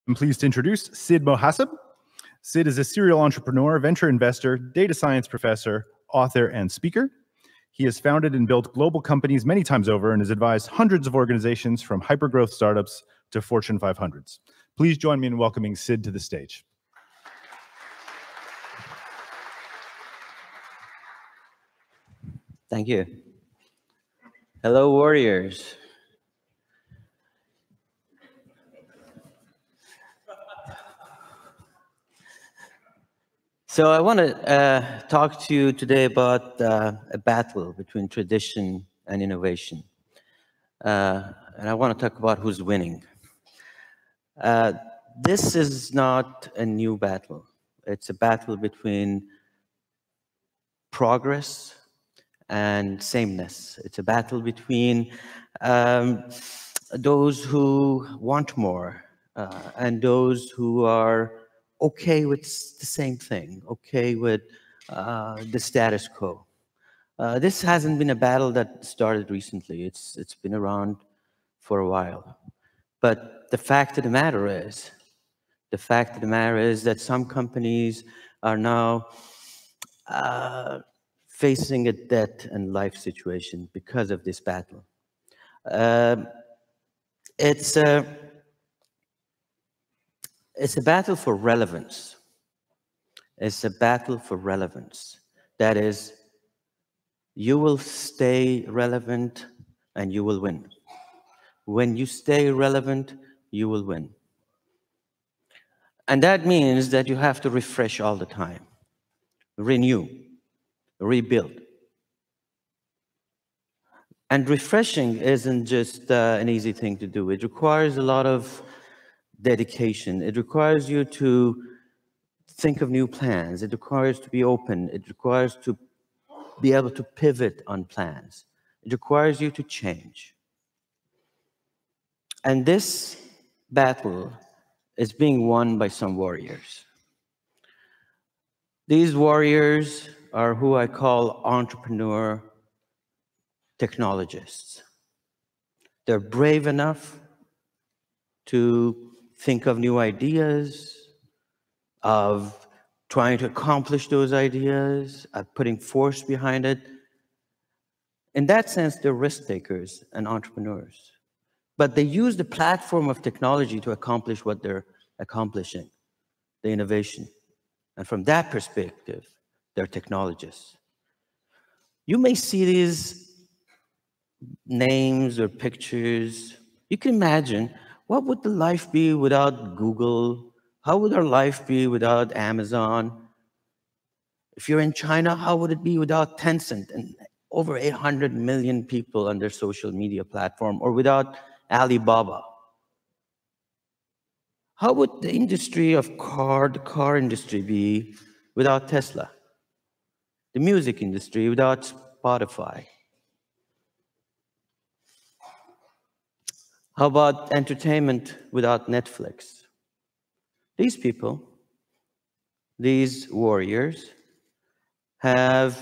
I'm pleased to introduce Sid Mohasseb. Sid is a serial entrepreneur, venture investor, data science professor, author, and speaker. He has founded and built global companies many times over and has advised hundreds of organizations from hypergrowth startups to Fortune 500s. Please join me in welcoming Sid to the stage. Thank you. Hello, warriors. So I want to talk to you today about a battle between tradition and innovation. And I want to talk about who's winning. This is not a new battle. It's a battle between progress and sameness. It's a battle between those who want more and those who are okay with the same thing, okay with the status quo. This hasn't been a battle that started recently. It's been around for a while. But the fact of the matter is that some companies are now facing a death and life situation because of this battle. It's a battle for relevance. It's a battle for relevance. That is, you will stay relevant and you will win. When you stay relevant, you will win. And that means that you have to refresh all the time, renew, rebuild. And refreshing isn't just an easy thing to do. It requires a lot of dedication. It requires you to think of new plans. It requires to be open. It requires to be able to pivot on plans. It requires you to change. And this battle is being won by some warriors. These warriors are who I call entrepreneur technologists. They're brave enough to think of new ideas, of trying to accomplish those ideas, of putting force behind it. In that sense, they're risk takers and entrepreneurs. But they use the platform of technology to accomplish what they're accomplishing, the innovation. And from that perspective, they're technologists. You may see these names or pictures. You can imagine, what would the life be without Google? How would our life be without Amazon? If you're in China, how would it be without Tencent and over 800 million people on their social media platform, or without Alibaba? How would the industry of the car industry be without Tesla? The music industry without Spotify? How about entertainment without Netflix? These people, these warriors, have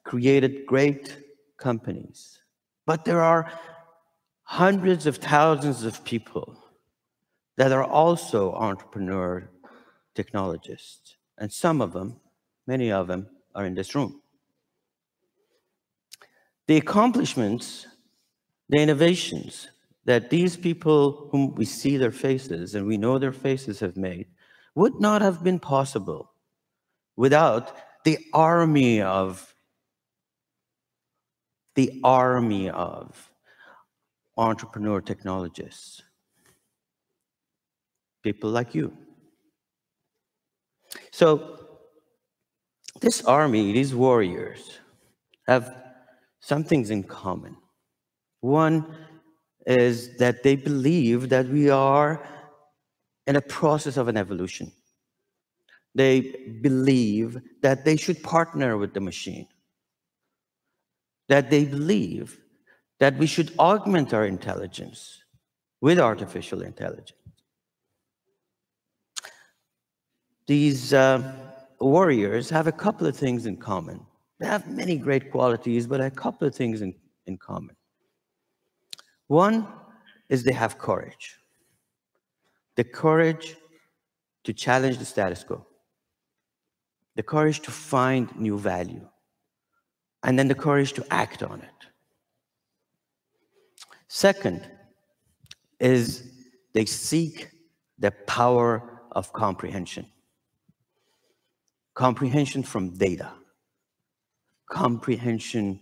created great companies. But there are hundreds of thousands of people that are also entrepreneur technologists. And some of them, many of them, are in this room. The accomplishments, the innovations that these people whom we see their faces and we know their faces have made would not have been possible without the army of entrepreneur technologists. People like you. So this army, these warriors, have some things in common. One is that they believe that we are in a process of an evolution. They believe that they should partner with the machine. That they believe that we should augment our intelligence with artificial intelligence. These warriors have a couple of things in common. They have many great qualities, but a couple of things in common. One is they have courage. the courage to challenge the status quo, the courage to find new value, and then the courage to act on it. Second is they seek the power of comprehension. Comprehension from data. Comprehension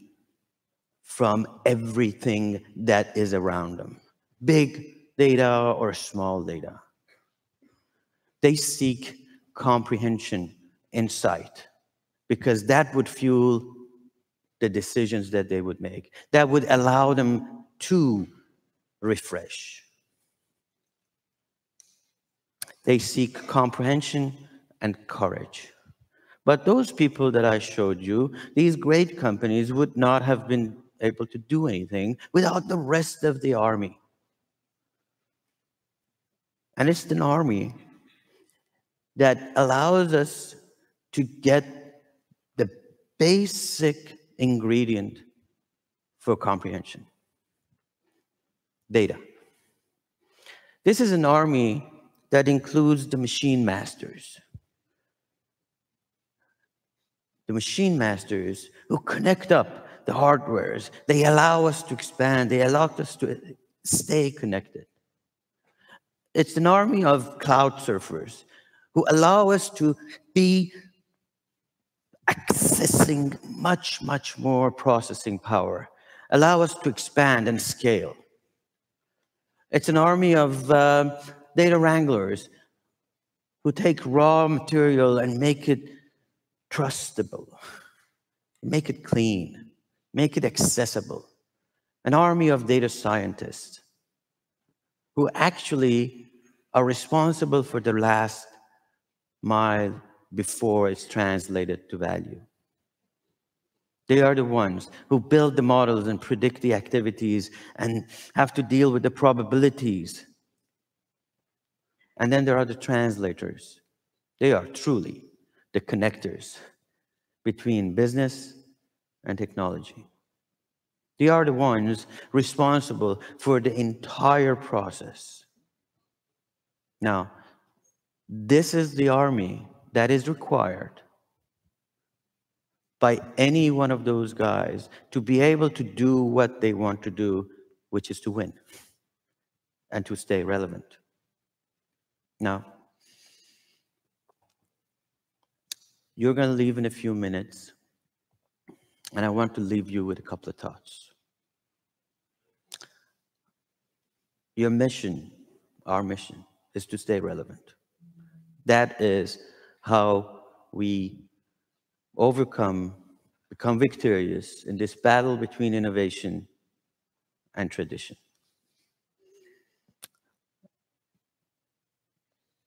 from everything that is around them. Big data or small data. They seek comprehension, insight, because that would fuel the decisions that they would make. That would allow them to refresh. They seek comprehension and courage. But those people that I showed you, these great companies would not have been able to do anything without the rest of the army. And it's an army that allows us to get the basic ingredient for comprehension: data. This is an army that includes the machine masters. The machine masters who connect up the hardwares. They allow us to expand. They allow us to stay connected. It's an army of cloud surfers who allow us to be accessing much, much more processing power, allow us to expand and scale. It's an army of data wranglers who take raw material and make it trustable, make it clean, make it accessible. An army of data scientists who actually are responsible for the last mile before it's translated to value. They are the ones who build the models and predict the activities and have to deal with the probabilities. And then there are the translators. They are truly the connectors between business and technology. They are the ones responsible for the entire process. Now, this is the army that is required by any one of those guys to be able to do what they want to do, which is to win and to stay relevant. Now, you're going to leave in a few minutes, and I want to leave you with a couple of thoughts. Your mission, our mission, is to stay relevant. That is how we become victorious in this battle between innovation and tradition.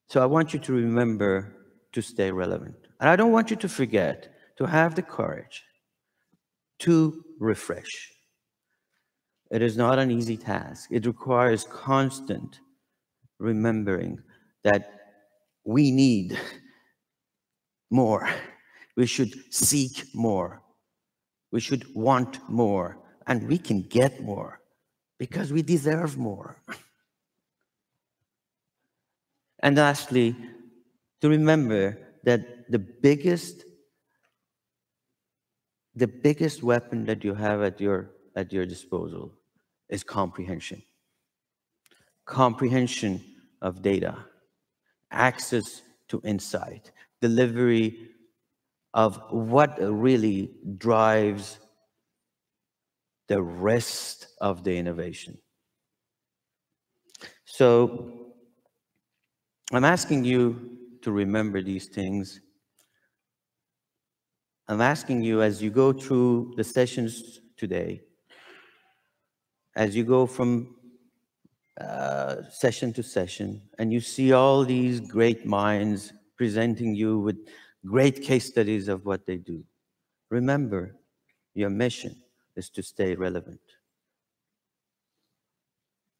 So I want you to remember to stay relevant. And I don't want you to forget to have the courage to refresh. It is not an easy task. It requires constant remembering that we need more. We should seek more. We should want more. And we can get more because we deserve more. And lastly, to remember that the biggest weapon that you have at your disposal is comprehension. Comprehension of data, access to insight, delivery of what really drives the rest of the innovation. So I'm asking you to remember these things. I'm asking you, as you go through the sessions today, as you go from session to session, and you see all these great minds presenting you with great case studies of what they do, remember, your mission is to stay relevant.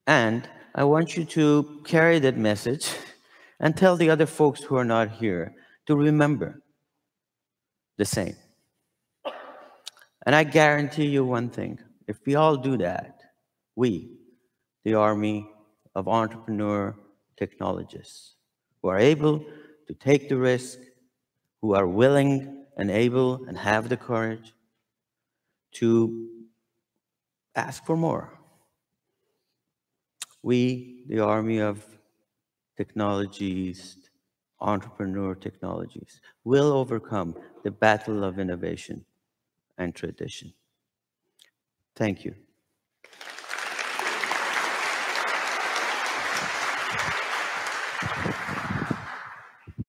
And I want you to carry that message and tell the other folks who are not here to remember the same. And I guarantee you one thing, if we all do that, we, the army of entrepreneur technologists who are able to take the risk, who are willing and able and have the courage to ask for more. We, the army of technologies, entrepreneur technologies, will overcome the battle of innovation and tradition. Thank you.